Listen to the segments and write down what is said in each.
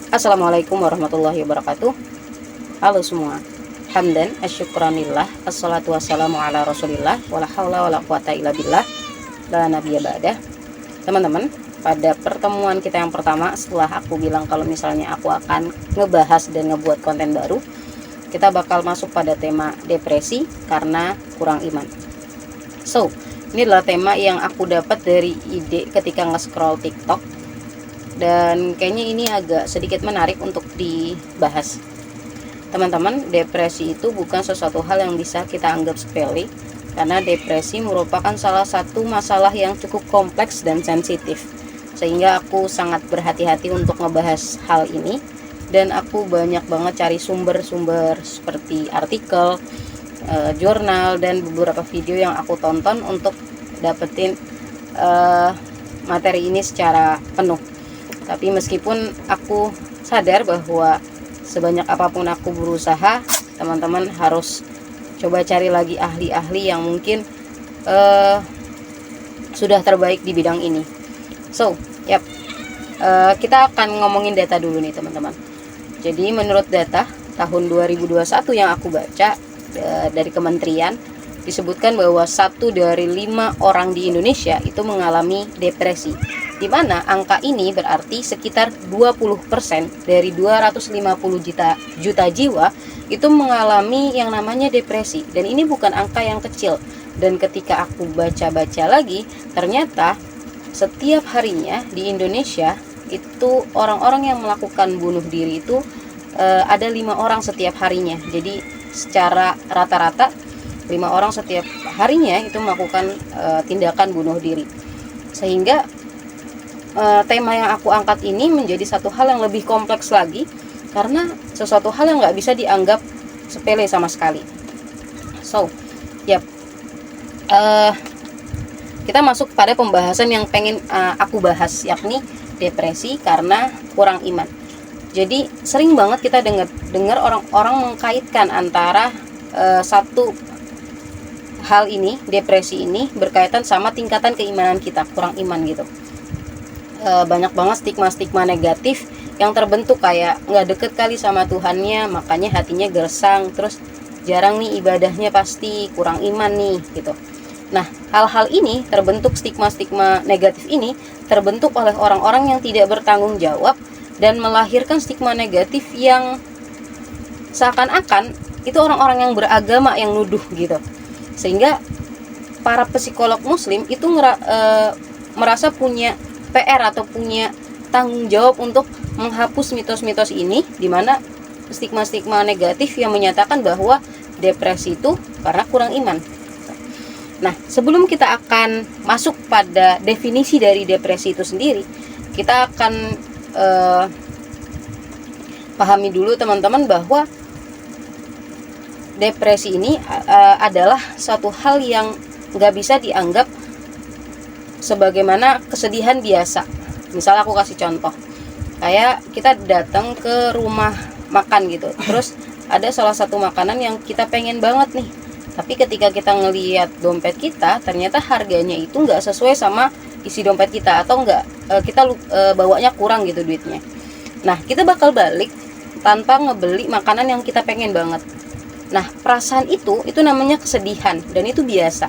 Assalamualaikum warahmatullahi wabarakatuh. Halo semua. Hamdan asyukranillah, assalatu wassalamu ala rasulillah, wala haula wala quwata illa billah, la nabiyya ba'dah. Teman-teman, pada pertemuan kita yang pertama, setelah aku bilang kalau misalnya aku akan ngebahas dan ngebuat konten baru, kita bakal masuk pada tema depresi karena kurang iman. So, ini adalah tema yang aku dapat dari ide ketika nge-scroll TikTok, dan kayaknya ini agak sedikit menarik untuk dibahas. Teman-teman, depresi itu bukan sesuatu hal yang bisa kita anggap sepele, karena depresi merupakan salah satu masalah yang cukup kompleks dan sensitif, sehingga aku sangat berhati-hati untuk ngebahas hal ini. Dan aku banyak banget cari sumber-sumber seperti artikel, jurnal, dan beberapa video yang aku tonton untuk dapetin materi ini secara penuh. Tapi meskipun aku sadar bahwa sebanyak apapun aku berusaha, teman-teman harus coba cari lagi ahli-ahli yang mungkin sudah terbaik di bidang ini. So, kita akan ngomongin data dulu nih teman-teman. Jadi menurut data tahun 2021 yang aku baca dari kementerian, disebutkan bahwa 1 dari 5 orang di Indonesia itu mengalami depresi, di mana angka ini berarti sekitar 20% dari 250 juta jiwa itu mengalami yang namanya depresi. Dan ini bukan angka yang kecil. Dan ketika aku baca-baca lagi, ternyata setiap harinya di Indonesia itu orang-orang yang melakukan bunuh diri itu ada 5 orang setiap harinya. Jadi secara rata-rata 5 orang setiap harinya itu melakukan tindakan bunuh diri. Sehingga tema yang aku angkat ini menjadi satu hal yang lebih kompleks lagi, karena sesuatu hal yang nggak bisa dianggap sepele sama sekali. So, kita masuk pada pembahasan yang pengen aku bahas, yakni depresi karena kurang iman. Jadi sering banget kita dengar orang-orang mengkaitkan antara satu hal ini, depresi ini berkaitan sama tingkatan keimanan kita, kurang iman gitu. Banyak banget stigma-stigma negatif yang terbentuk, kayak nggak deket kali sama Tuhannya, makanya hatinya gersang, terus jarang nih ibadahnya, pasti kurang iman nih gitu. Nah, hal-hal ini terbentuk, stigma-stigma negatif ini terbentuk oleh orang-orang yang tidak bertanggung jawab dan melahirkan stigma negatif yang seakan-akan itu orang-orang yang beragama yang nuduh gitu. Sehingga para psikolog muslim itu merasa punya PR atau punya tanggung jawab untuk menghapus mitos-mitos ini, di mana stigma-stigma negatif yang menyatakan bahwa depresi itu karena kurang iman. Nah, sebelum kita akan masuk pada definisi dari depresi itu sendiri, kita akan pahami dulu teman-teman bahwa depresi ini adalah suatu hal yang nggak bisa dianggap sebagaimana kesedihan biasa. Misalnya aku kasih contoh, kayak kita datang ke rumah makan gitu, terus ada salah satu makanan yang kita pengen banget nih, tapi ketika kita ngelihat dompet kita, ternyata harganya itu nggak sesuai sama isi dompet kita, atau kita bawanya kurang gitu duitnya. Nah, kita bakal balik tanpa ngebeli makanan yang kita pengen banget. Nah, perasaan itu namanya kesedihan, dan itu biasa.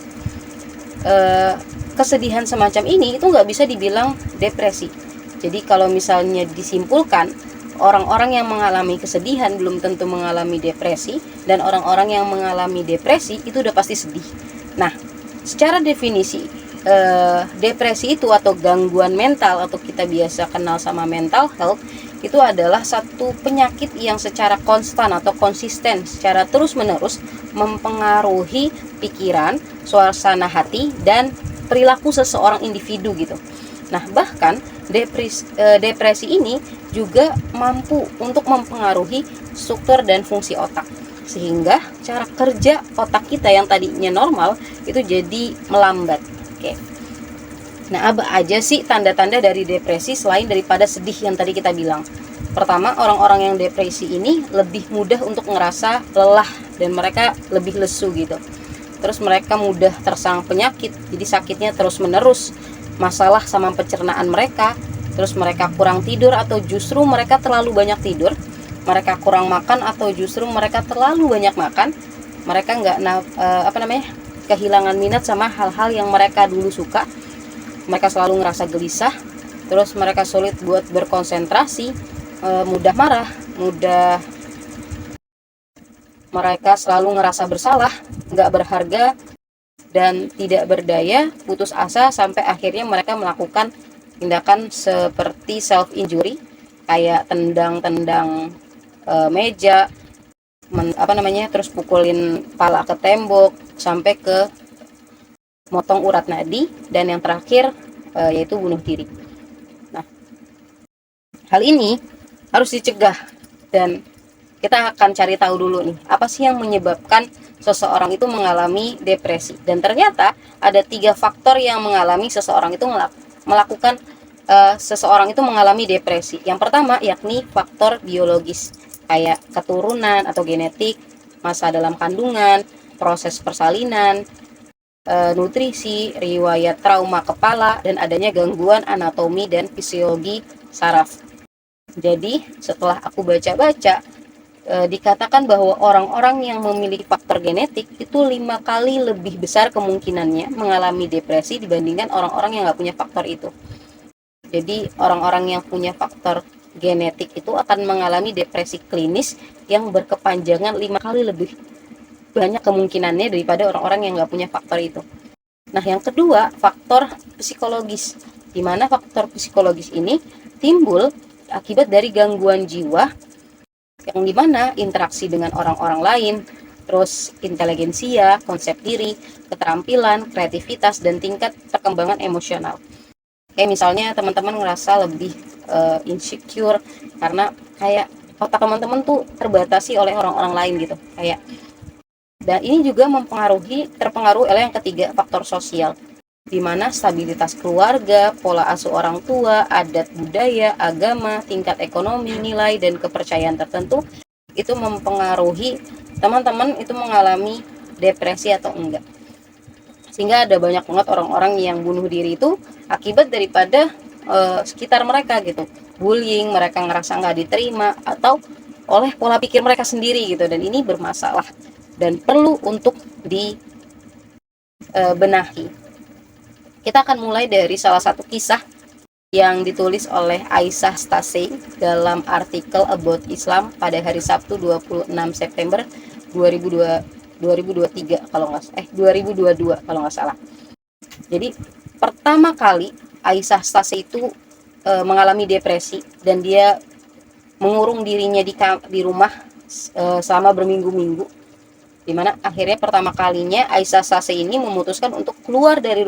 Kesedihan semacam ini itu nggak bisa dibilang depresi. Jadi kalau misalnya disimpulkan, orang-orang yang mengalami kesedihan belum tentu mengalami depresi, dan orang-orang yang mengalami depresi itu udah pasti sedih. Nah, secara definisi depresi itu atau gangguan mental, atau kita biasa kenal sama mental health, itu adalah satu penyakit yang secara konstan atau konsisten, secara terus-menerus mempengaruhi pikiran, suasana hati, dan perilaku seseorang individu gitu. Nah, bahkan depresi ini juga mampu untuk mempengaruhi struktur dan fungsi otak, sehingga cara kerja otak kita yang tadinya normal itu jadi melambat. Oke. Nah, apa aja sih tanda-tanda dari depresi selain daripada sedih yang tadi kita bilang? Pertama, orang-orang yang depresi ini lebih mudah untuk ngerasa lelah dan mereka lebih lesu gitu. Terus mereka mudah terserang penyakit, jadi sakitnya terus menerus. Masalah sama pencernaan mereka, terus mereka kurang tidur atau justru mereka terlalu banyak tidur, mereka kurang makan atau justru mereka terlalu banyak makan, mereka kehilangan minat sama hal-hal yang mereka dulu suka, mereka selalu ngerasa gelisah, terus mereka sulit buat berkonsentrasi, mudah marah, mereka selalu ngerasa bersalah, nggak berharga, dan tidak berdaya, putus asa, sampai akhirnya mereka melakukan tindakan seperti self injury, kayak tendang-tendang meja, terus pukulin pala ke tembok, sampai ke motong urat nadi, dan yang terakhir yaitu bunuh diri. Nah, hal ini harus dicegah, dan kita akan cari tahu dulu nih, apa sih yang menyebabkan seseorang itu mengalami depresi. Dan ternyata ada 3 faktor yang mengalami seseorang itu mengalami depresi. Yang pertama yakni faktor biologis, kayak keturunan atau genetik, masa dalam kandungan, proses persalinan, nutrisi, riwayat trauma kepala, dan adanya gangguan anatomi dan fisiologi saraf. Jadi setelah aku baca-baca, dikatakan bahwa orang-orang yang memiliki faktor genetik itu 5 kali lebih besar kemungkinannya mengalami depresi dibandingkan orang-orang yang nggak punya faktor itu. Jadi orang-orang yang punya faktor genetik itu akan mengalami depresi klinis yang berkepanjangan 5 kali lebih banyak kemungkinannya daripada orang-orang yang nggak punya faktor itu. Nah, yang kedua, faktor psikologis, di mana faktor psikologis ini timbul akibat dari gangguan jiwa, yang dimana interaksi dengan orang-orang lain, terus inteligensia, konsep diri, keterampilan, kreativitas, dan tingkat perkembangan emosional. Kayak misalnya teman-teman ngerasa lebih insecure karena kayak otak teman-teman tuh terbatasi oleh orang-orang lain gitu, kayak. Dan ini juga terpengaruhi oleh yang ketiga, faktor sosial, di mana stabilitas keluarga, pola asuh orang tua, adat budaya, agama, tingkat ekonomi, nilai, dan kepercayaan tertentu itu mempengaruhi teman-teman itu mengalami depresi atau enggak. Sehingga ada banyak banget orang-orang yang bunuh diri itu akibat daripada sekitar mereka gitu, bullying, mereka ngerasa nggak diterima, atau oleh pola pikir mereka sendiri gitu, dan ini bermasalah dan perlu untuk dibenahi. Kita akan mulai dari salah satu kisah yang ditulis oleh Aisyah Stacey dalam artikel About Islam pada hari Sabtu 26 September 2023 2022 kalau nggak salah. Jadi pertama kali Aisyah Stacey itu mengalami depresi, dan dia mengurung dirinya di rumah selama berminggu-minggu, dimana akhirnya pertama kalinya Aisyah Stacey ini memutuskan untuk keluar dari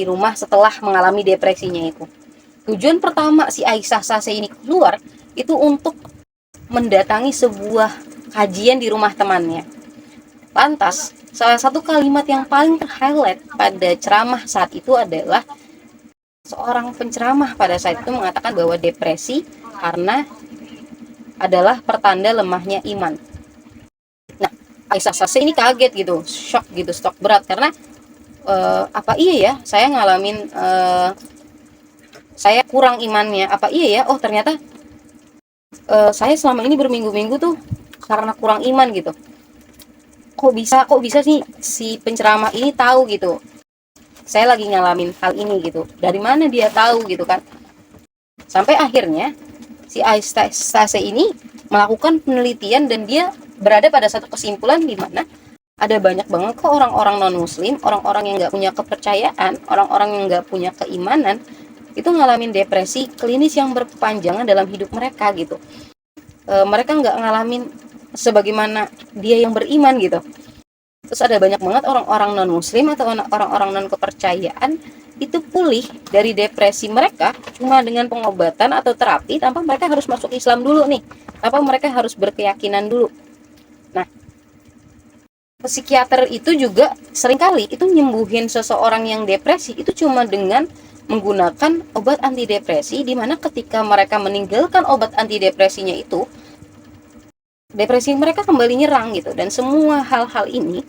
rumah setelah mengalami depresinya itu. Tujuan pertama si Aisyah Stacey ini keluar itu untuk mendatangi sebuah kajian di rumah temannya. Lantas, salah satu kalimat yang paling highlight pada ceramah saat itu adalah seorang penceramah pada saat itu mengatakan bahwa depresi adalah pertanda lemahnya iman. Nah, Aisyah Stacey ini kaget gitu, shock gitu, stok berat, karena apa iya ya saya ngalamin saya kurang imannya, apa iya ya, oh ternyata saya selama ini berminggu-minggu tuh karena kurang iman gitu. Kok bisa sih si penceramah ini tahu gitu saya lagi ngalamin hal ini gitu, dari mana dia tahu gitu kan. Sampai akhirnya si Aisyah Stacey ini melakukan penelitian, dan dia berada pada satu kesimpulan di mana ada banyak banget kok orang-orang non-muslim, orang-orang yang nggak punya kepercayaan, orang-orang yang nggak punya keimanan, itu ngalamin depresi klinis yang berkepanjangan dalam hidup mereka gitu. Mereka nggak ngalamin sebagaimana dia yang beriman gitu. Terus ada banyak banget orang-orang non-muslim atau orang-orang non-kepercayaan itu pulih dari depresi mereka cuma dengan pengobatan atau terapi, tanpa mereka harus masuk Islam dulu nih, tanpa mereka harus berkeyakinan dulu. Nah, psikiater itu juga seringkali itu nyembuhin seseorang yang depresi itu cuma dengan menggunakan obat antidepresi, di mana ketika mereka meninggalkan obat antidepresinya itu, depresi mereka kembali nyerang gitu. Dan semua hal-hal ini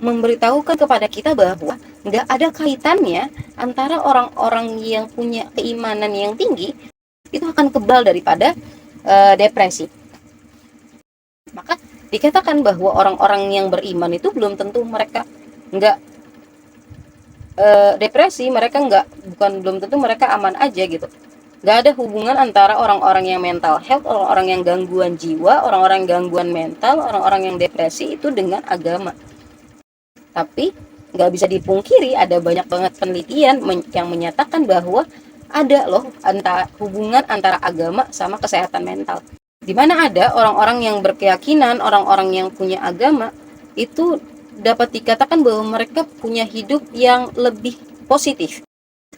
memberitahukan kepada kita bahwa nggak ada kaitannya antara orang-orang yang punya keimanan yang tinggi itu akan kebal daripada depresi. Maka dikatakan bahwa orang-orang yang beriman itu belum tentu mereka nggak depresi, mereka belum tentu mereka aman aja gitu. Nggak ada hubungan antara orang-orang yang mental health, orang-orang yang gangguan jiwa, orang-orang yang gangguan mental, orang-orang yang depresi itu dengan agama. Tapi nggak bisa dipungkiri ada banyak banget penelitian yang menyatakan bahwa ada loh hubungan antara agama sama kesehatan mental. Di mana ada orang-orang yang berkeyakinan, orang-orang yang punya agama, itu dapat dikatakan bahwa mereka punya hidup yang lebih positif.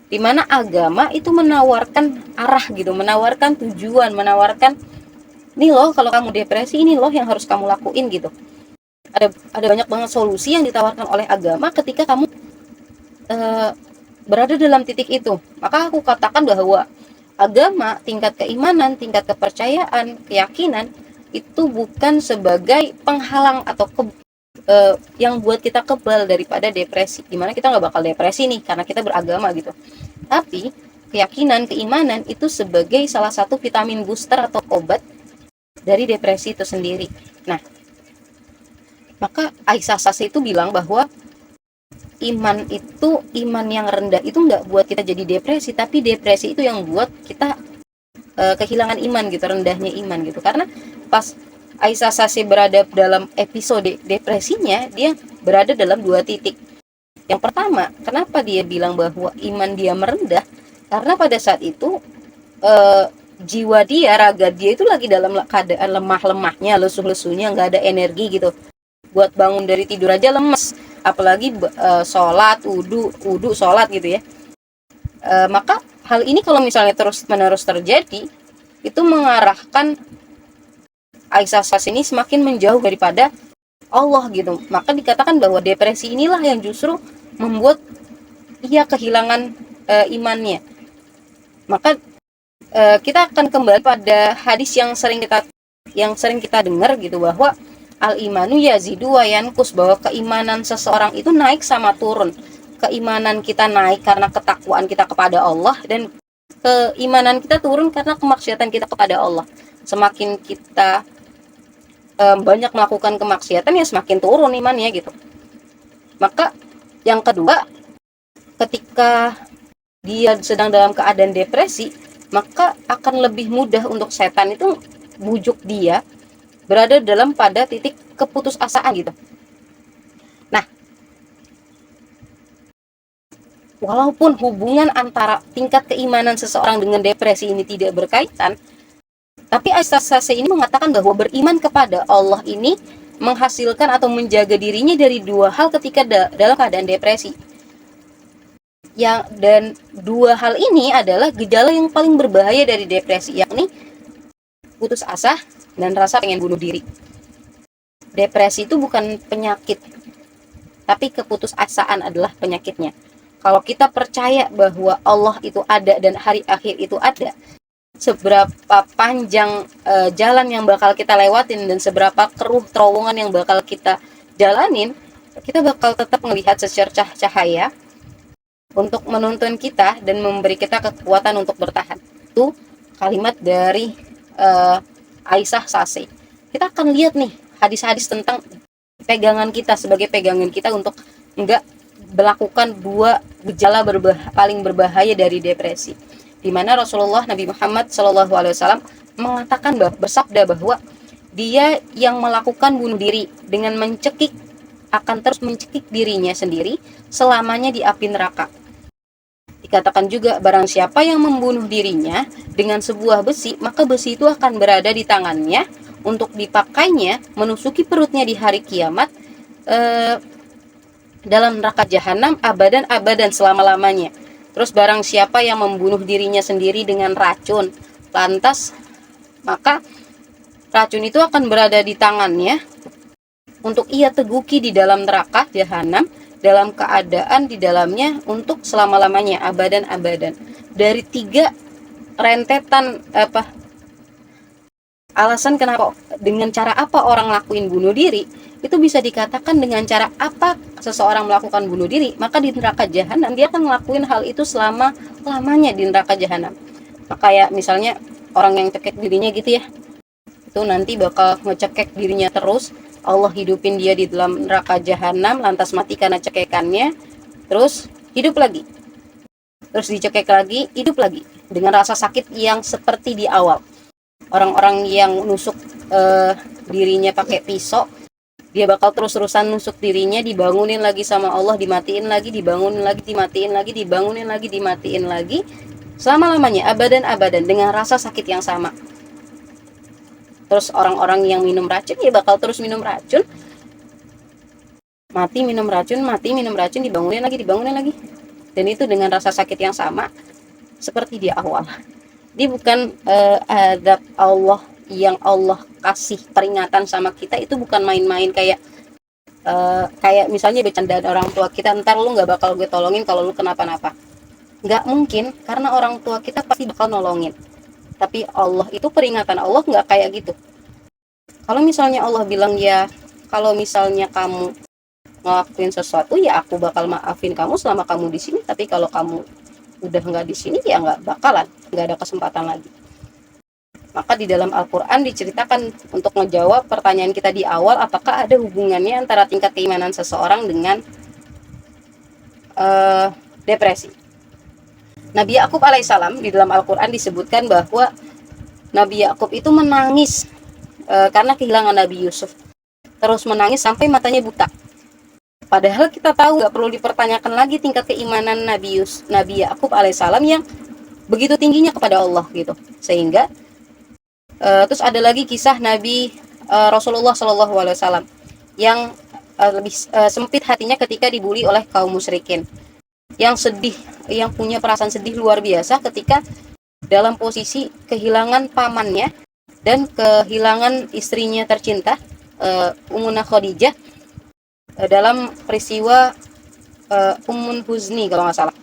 Di mana agama itu menawarkan arah gitu, menawarkan tujuan, menawarkan nih loh kalau kamu depresi ini loh yang harus kamu lakuin gitu. Ada banyak banget solusi yang ditawarkan oleh agama ketika kamu berada dalam titik itu. Maka aku katakan bahwa agama, tingkat keimanan, tingkat kepercayaan, keyakinan itu bukan sebagai penghalang atau yang buat kita kebal daripada depresi. Dimana kita nggak bakal depresi nih karena kita beragama gitu. Tapi keyakinan, keimanan itu sebagai salah satu vitamin booster atau obat dari depresi itu sendiri. Nah, maka Aisyah Sase itu bilang bahwa iman yang rendah itu nggak buat kita jadi depresi, tapi depresi itu yang buat kita kehilangan iman gitu, rendahnya iman gitu. Karena pas Aisyah Sase berada dalam episode depresinya, dia berada dalam dua titik. Yang pertama, kenapa dia bilang bahwa iman dia merendah? Karena pada saat itu jiwa dia, raga dia itu lagi dalam keadaan lemah-lemahnya, lesuh-lesuhnya, nggak ada energi gitu. Buat bangun dari tidur aja lemes, apalagi sholat, wudu, sholat gitu ya. Maka hal ini kalau misalnya terus-menerus terjadi, itu mengarahkan Aisyah Sase ini semakin menjauh daripada Allah gitu. Maka dikatakan bahwa depresi inilah yang justru membuat ia kehilangan imannya. Maka kita akan kembali pada hadis yang sering kita dengar gitu, bahwa al-imanu yazidu wa yanqus, bahwa keimanan seseorang itu naik sama turun. Keimanan kita naik karena ketakwaan kita kepada Allah, dan keimanan kita turun karena kemaksiatan kita kepada Allah. Semakin kita banyak melakukan kemaksiatan, ya semakin turun imannya gitu. Maka yang kedua, ketika dia sedang dalam keadaan depresi, maka akan lebih mudah untuk setan itu bujuk dia berada dalam pada titik keputusasaan gitu. Nah, walaupun hubungan antara tingkat keimanan seseorang dengan depresi ini tidak berkaitan, tapi Aisyah Sase ini mengatakan bahwa beriman kepada Allah ini menghasilkan atau menjaga dirinya dari dua hal ketika dalam keadaan depresi. Dan dua hal ini adalah gejala yang paling berbahaya dari depresi, yakni putus asa dan rasa pengen bunuh diri. Depresi itu bukan penyakit, tapi keputusasaan adalah penyakitnya. Kalau kita percaya bahwa Allah itu ada dan hari akhir itu ada, seberapa panjang jalan yang bakal kita lewatin dan seberapa keruh terowongan yang bakal kita jalanin, kita bakal tetap melihat secercah cahaya untuk menuntun kita dan memberi kita kekuatan untuk bertahan. Itu kalimat dari Aisyah Sase. Kita akan lihat nih hadis-hadis tentang pegangan kita, sebagai pegangan kita untuk enggak melakukan dua gejala paling berbahaya dari depresi. Di mana Rasulullah Nabi Muhammad SAW mengatakan bersabda bahwa dia yang melakukan bunuh diri dengan mencekik akan terus mencekik dirinya sendiri selamanya di api neraka. Dikatakan juga, barang siapa yang membunuh dirinya dengan sebuah besi, maka besi itu akan berada di tangannya untuk dipakainya menusuki perutnya di hari kiamat dalam neraka jahanam abadan selama-lamanya. Terus barang siapa yang membunuh dirinya sendiri dengan racun, lantas maka racun itu akan berada di tangannya untuk ia teguki di dalam neraka jahanam, dalam keadaan di dalamnya untuk selama-lamanya, abadan. Dari 3 rentetan alasan kenapa, dengan cara apa orang lakuin bunuh diri, itu bisa dikatakan dengan cara apa seseorang melakukan bunuh diri, maka di neraka jahanam dia akan ngelakuin hal itu selama-lamanya di neraka jahanam. Maka kayak misalnya orang yang cekek dirinya gitu ya, itu nanti bakal ngecekek dirinya terus, Allah hidupin dia di dalam neraka jahanam, lantas mati karena cekekannya, terus hidup lagi, terus dicekek lagi, hidup lagi dengan rasa sakit yang seperti di awal. Orang-orang yang nusuk dirinya pakai pisau, dia bakal terus-terusan nusuk dirinya, dibangunin lagi sama Allah, dimatiin lagi, dibangunin lagi, dimatiin lagi, dibangunin lagi, dimatiin lagi, selama-lamanya, abadan-abadan, dengan rasa sakit yang sama. Terus orang-orang yang minum racun, ya bakal terus minum racun, mati minum racun, dibangunin lagi, dan itu dengan rasa sakit yang sama seperti di awal. Ini bukan adab Allah yang Allah kasih peringatan sama kita, itu bukan main-main kayak misalnya bercandaan orang tua kita, ntar lu nggak bakal gue tolongin kalau lu kenapa-napa. Nggak mungkin, karena orang tua kita pasti bakal nolongin. Tapi Allah itu, peringatan Allah nggak kayak gitu. Kalau misalnya Allah bilang ya, kalau misalnya kamu ngelakuin sesuatu ya aku bakal maafin kamu selama kamu di sini, tapi kalau kamu udah nggak di sini ya nggak ada kesempatan lagi. Maka di dalam Al-Quran diceritakan untuk menjawab pertanyaan kita di awal, apakah ada hubungannya antara tingkat keimanan seseorang dengan depresi. Nabi Yakub alaihissalam di dalam Al-Quran disebutkan bahwa Nabi Yakub itu menangis karena kehilangan Nabi Yusuf, terus menangis sampai matanya buta. Padahal kita tahu nggak perlu dipertanyakan lagi tingkat keimanan Nabi Yakub alaihissalam yang begitu tingginya kepada Allah gitu. Sehingga terus ada lagi kisah Nabi Rasulullah SAW yang lebih sempit hatinya ketika dibully oleh kaum musyrikin, yang sedih, yang punya perasaan sedih luar biasa ketika dalam posisi kehilangan pamannya dan kehilangan istrinya tercinta, Ummunah Khadijah, dalam peristiwa Ummun Huzni kalau nggak salah,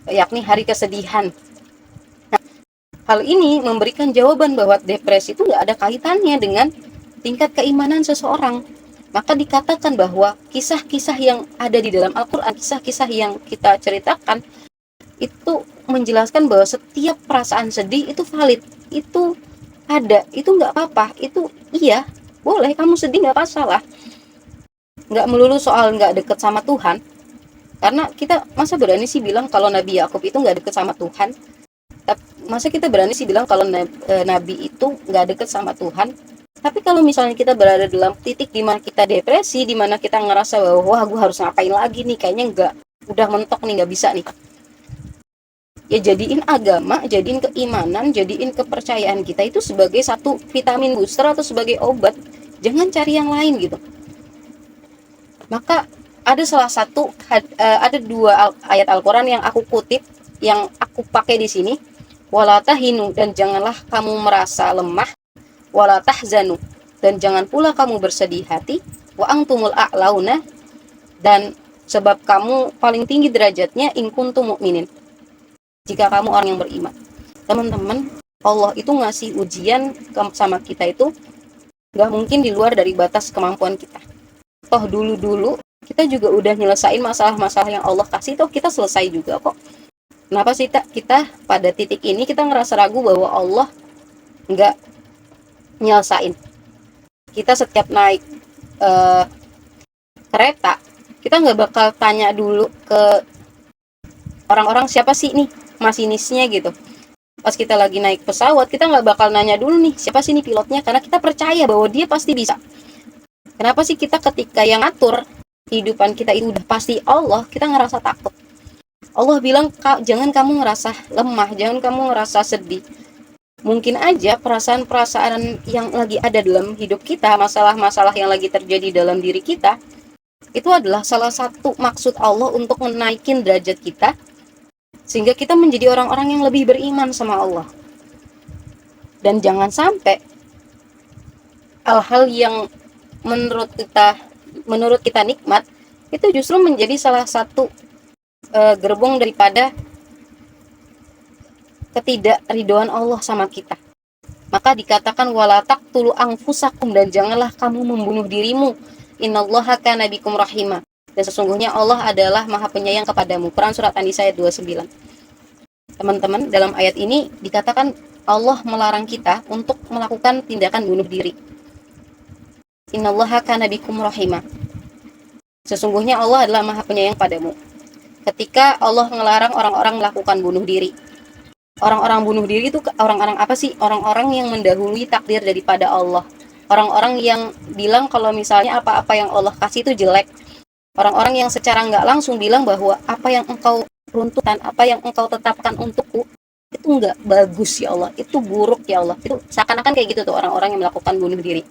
yakni hari kesedihan. Nah, hal ini memberikan jawaban bahwa depresi itu nggak ada kaitannya dengan tingkat keimanan seseorang. Maka dikatakan bahwa kisah-kisah yang ada di dalam Al-Quran, kisah-kisah yang kita ceritakan, itu menjelaskan bahwa setiap perasaan sedih itu valid, itu ada, itu nggak apa-apa, itu iya, boleh kamu sedih, nggak masalah. Nggak melulu soal nggak deket sama Tuhan, karena kita masa berani sih bilang kalau Nabi Yakub itu nggak deket sama Tuhan? Masa kita berani sih bilang kalau Nabi itu nggak deket sama Tuhan? Tapi kalau misalnya kita berada dalam titik di mana kita depresi, di mana kita ngerasa bahwa wah gue harus ngapain lagi nih, kayaknya nggak, udah mentok nih, nggak bisa nih, ya jadiin agama, jadiin keimanan, jadiin kepercayaan kita itu sebagai satu vitamin booster atau sebagai obat, jangan cari yang lain gitu. Maka ada ada dua ayat Al-Quran yang aku kutip, yang aku pakai di sini. Wala tahinu, dan janganlah kamu merasa lemah, wala tahzanu, dan jangan pula kamu bersedih hati, wa antumul a'launa, dan sebab kamu paling tinggi derajatnya, in kuntum mu'minin, jika kamu orang yang beriman. Teman-teman, Allah itu ngasih ujian sama kita itu gak mungkin di luar dari batas kemampuan kita. Toh dulu kita juga udah nyelesain masalah-masalah yang Allah kasih, toh kita selesai juga kok. Kenapa sih kita pada titik ini kita ngerasa ragu bahwa Allah nggak nyelesain? Kita setiap naik kereta, kita nggak bakal tanya dulu ke orang-orang siapa sih nih masinisnya gitu. Pas kita lagi naik pesawat, kita nggak bakal nanya dulu nih siapa sih nih pilotnya, karena kita percaya bahwa dia pasti bisa. Kenapa sih kita ketika yang ngatur kehidupan kita itu udah pasti Allah, kita ngerasa takut? Allah bilang, jangan kamu ngerasa lemah, jangan kamu ngerasa sedih. Mungkin aja perasaan-perasaan yang lagi ada dalam hidup kita, masalah-masalah yang lagi terjadi dalam diri kita, itu adalah salah satu maksud Allah untuk menaikin derajat kita, sehingga kita menjadi orang-orang yang lebih beriman sama Allah. Dan jangan sampai hal-hal yang menurut kita nikmat, itu justru menjadi salah satu gerbong daripada ketidakridhoan Allah sama kita. Maka dikatakan wala taqtulu anfusakum, dan janganlah kamu membunuh dirimu. Innallaha kana bikum rahima. Dan sesungguhnya Allah adalah Maha Penyayang kepadamu. Quran surat An-Nisa ayat 29. Teman-teman, dalam ayat ini dikatakan Allah melarang kita untuk melakukan tindakan bunuh diri. Innallaha kana bikum rahima. Sesungguhnya Allah adalah Maha Penyayang padamu. Ketika Allah melarang orang-orang melakukan bunuh diri. Orang-orang bunuh diri itu orang-orang apa sih? Orang-orang yang mendahului takdir daripada Allah. Orang-orang yang bilang kalau misalnya apa-apa yang Allah kasih itu jelek. Orang-orang yang secara nggak langsung bilang bahwa apa yang engkau peruntukkan, apa yang engkau tetapkan untukku, itu nggak bagus ya Allah, itu buruk ya Allah. Itu seakan-akan kayak gitu tuh orang-orang yang melakukan bunuh diri.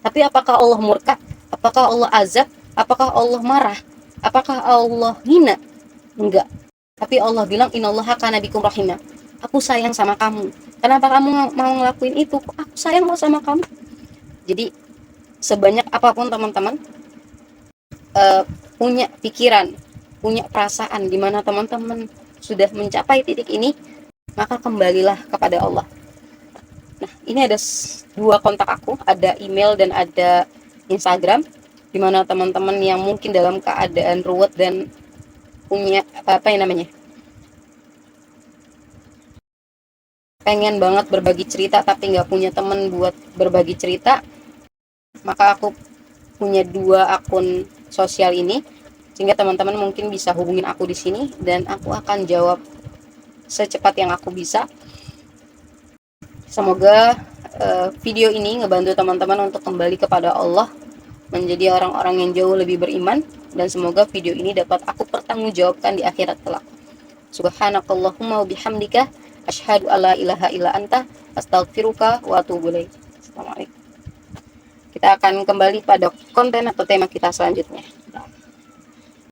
Tapi apakah Allah murka? Apakah Allah azab? Apakah Allah marah? Apakah Allah hina? Enggak. Tapi Allah bilang innallaha kana bikum rahimah. Aku sayang sama kamu. Kenapa kamu mau ngelakuin itu? Aku sayang kok sama kamu. Jadi sebanyak apapun teman-teman punya pikiran, punya perasaan di mana teman-teman sudah mencapai titik ini, maka kembalilah kepada Allah. Nah, ini ada dua kontak aku, ada email dan ada Instagram, di mana teman-teman yang mungkin dalam keadaan ruwet dan punya pengen banget berbagi cerita tapi nggak punya temen buat berbagi cerita, maka aku punya dua akun sosial ini, sehingga teman-teman mungkin bisa hubungin aku di sini dan aku akan jawab secepat yang aku bisa. Semoga video ini ngebantu teman-teman untuk kembali kepada Allah, menjadi orang-orang yang jauh lebih beriman, dan semoga video ini dapat aku pertanggungjawabkan di akhirat kelak. Subhanakallahumma wa bihamdika asyhadu alla ilaha illa anta astaghfiruka wa atubu ilaik. Assalamualaikum. Kita akan kembali pada konten atau tema kita selanjutnya.